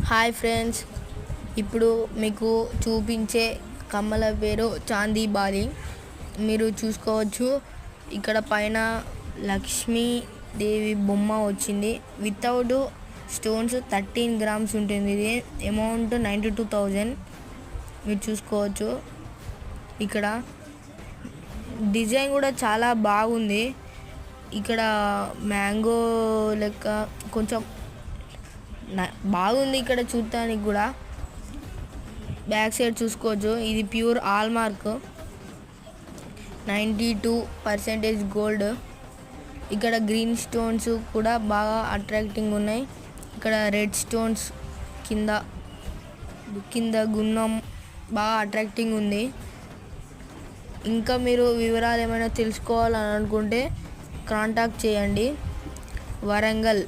Hi friends, ఇప్పుడు మీకు చూపించే కమ్మల పేరు చాందీ బాలి. మీరు చూసుకోవచ్చు, ఇక్కడ పైన లక్ష్మీదేవి బొమ్మ వచ్చింది. వితౌట్ స్టోన్స్ 13 గ్రామ్స్ ఉంటుంది. ఇది అమౌంట్ 92,000. మీరు చూసుకోవచ్చు, ఇక్కడ డిజైన్ కూడా చాలా బాగుంది. ఇక్కడ మ్యాంగో లెక్క కొంచెం బాగుంది. ఇక్కడ చూడటానికి కూడా బ్యాక్ సైడ్ చూసుకోవచ్చు, ఇది ప్యూర్ హాల్ మార్క్, 92% గోల్డ్. ఇక్కడ గ్రీన్ స్టోన్స్ కూడా బాగా అట్రాక్టింగ్ ఉన్నాయి. ఇక్కడ రెడ్ స్టోన్స్ కింద గున్నం బాగా అట్రాక్టింగ్ ఉంది. ఇంకా మీరు వివరాలు ఏమైనా తెలుసుకోవాలని అనుకుంటే కాంటాక్ట్ చేయండి. వరంగల్